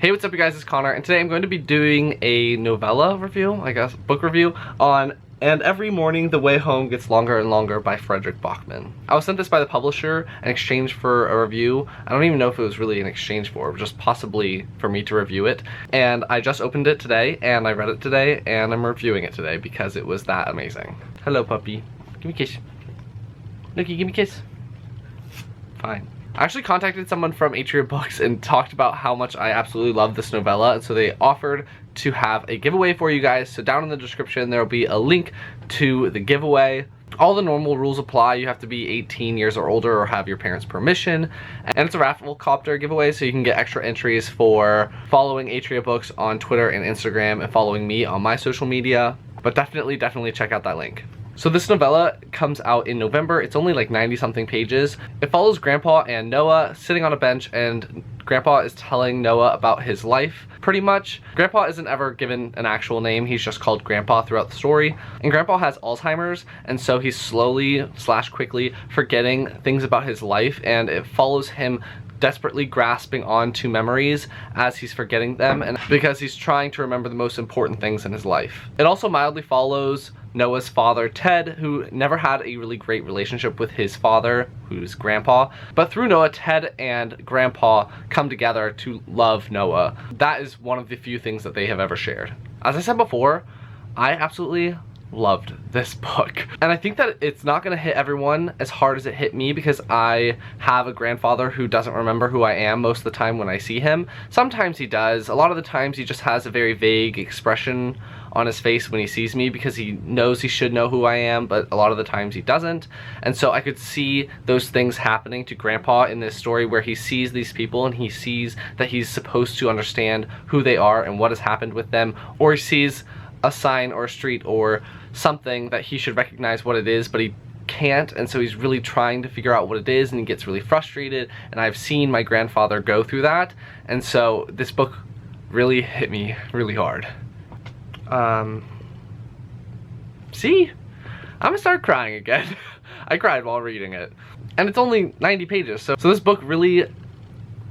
Hey, what's up you guys, it's Connor, and today I'm going to be doing a novella review, I guess, book review, on And Every Morning the Way Home Gets Longer and Longer by Fredrik Backman. I was sent this by the publisher in exchange for a review. I don't even know if it was really in exchange for, just possibly for me to review it. And I just opened it today, and I read it today, and I'm reviewing it today because it was that amazing. Hello, puppy. Give me a kiss. Nookie, give me a kiss. Fine. I actually contacted someone from Atria Books and talked about how much I absolutely love this novella, and so they offered to have a giveaway for you guys. So down in the description there will be a link to the giveaway. All the normal rules apply. You have to be 18 years or older or have your parents' permission. And it's a Rafflecopter giveaway, so you can get extra entries for following Atria Books on Twitter and Instagram and following me on my social media. But definitely check out that link. So this novella comes out in November. It's only like 90-something pages. It follows Grandpa and Noah sitting on a bench, and Grandpa is telling Noah about his life, pretty much. Grandpa isn't ever given an actual name. He's just called Grandpa throughout the story. And Grandpa has Alzheimer's, and so he's slowly / quickly forgetting things about his life, and it follows him desperately grasping onto memories as he's forgetting them, and because he's trying to remember the most important things in his life. It also mildly follows Noah's father, Ted, who never had a really great relationship with his father, who's Grandpa. But through Noah, Ted and Grandpa come together to love Noah. That is one of the few things that they have ever shared. As I said before, I absolutely loved this book. And I think that it's not gonna hit everyone as hard as it hit me, because I have a grandfather who doesn't remember who I am most of the time when I see him. Sometimes he does. A lot of the times he just has a very vague expression on his face when he sees me, because he knows he should know who I am, but a lot of the times he doesn't. And so I could see those things happening to Grandpa in this story, where he sees these people and he sees that he's supposed to understand who they are and what has happened with them, or he sees a sign or a street or something that he should recognize what it is, but he can't, and so he's really trying to figure out what it is, and he gets really frustrated. And I've seen my grandfather go through that, and so this book really hit me really hard. See? I'm gonna start crying again. I cried while reading it. And it's only 90 pages, so this book really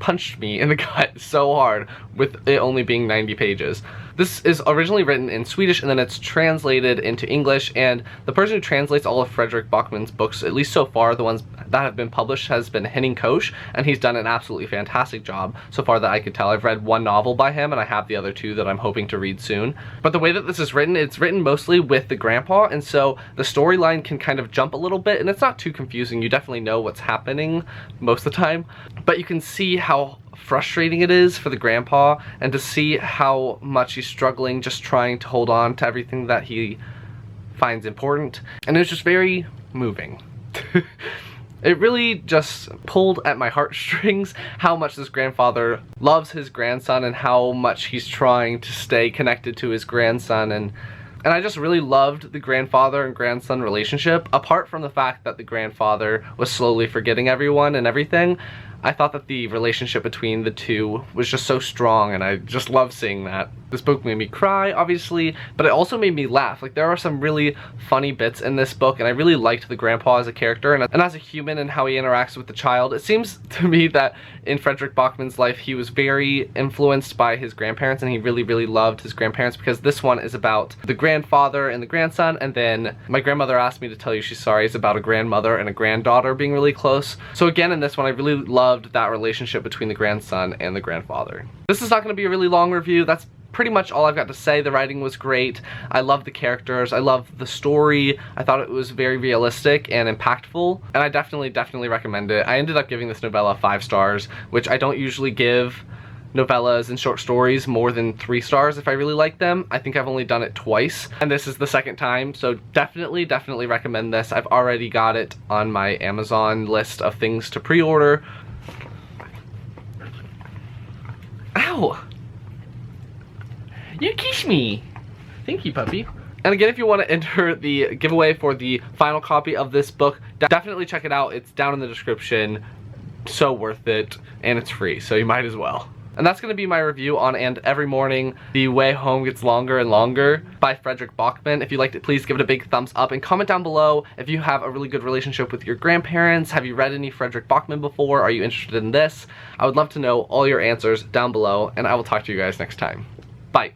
punched me in the gut so hard with it only being 90 pages. This is originally written in Swedish, and then it's translated into English, and the person who translates all of Fredrik Backman's books, at least so far, the ones that have been published, has been Henning Koch, and he's done an absolutely fantastic job so far that I could tell. I've read one novel by him, and I have the other two that I'm hoping to read soon. But the way that this is written, it's written mostly with the grandpa, and so the storyline can kind of jump a little bit, and it's not too confusing. You definitely know what's happening most of the time, but you can see how frustrating it is for the grandpa, and to see how much he's struggling just trying to hold on to everything that he finds important. And it was just very moving. It really just pulled at my heartstrings how much this grandfather loves his grandson, and how much he's trying to stay connected to his grandson. And I just really loved the grandfather and grandson relationship. Apart from the fact that the grandfather was slowly forgetting everyone and everything, I thought that the relationship between the two was just so strong, and I just love seeing that. This book made me cry, obviously, but it also made me laugh. Like, there are some really funny bits in this book, and I really liked the grandpa as a character and as a human, and how he interacts with the child. It seems to me that in Fredrik Backman's life, he was very influenced by his grandparents, and he really loved his grandparents, because this one is about the grandfather and the grandson, and then my grandmother asked me to tell you she's sorry is about a grandmother and a granddaughter being really close. So again, in this one, I really loved that relationship between the grandson and the grandfather. This is not going to be a really long review. That's pretty much all I've got to say. The writing was great. I love the characters. I love the story. I thought it was very realistic and impactful, and I definitely recommend it. I ended up giving this novella 5 stars, which I don't usually give novellas and short stories more than 3 stars if I really like them. I think I've only done it twice, and this is the second time, so definitely recommend this. I've already got it on my Amazon list of things to pre-order. Ow! You kiss me! Thank you, puppy. And again, if you want to enter the giveaway for the final copy of this book, definitely check it out. It's down in the description. So worth it, and it's free, so you might as well. And that's going to be my review on And Every Morning the Way Home Gets Longer and Longer by Fredrik Backman. If you liked it, please give it a big thumbs up and comment down below if you have a really good relationship with your grandparents. Have you read any Fredrik Backman before? Are you interested in this? I would love to know all your answers down below, and I will talk to you guys next time. Bye.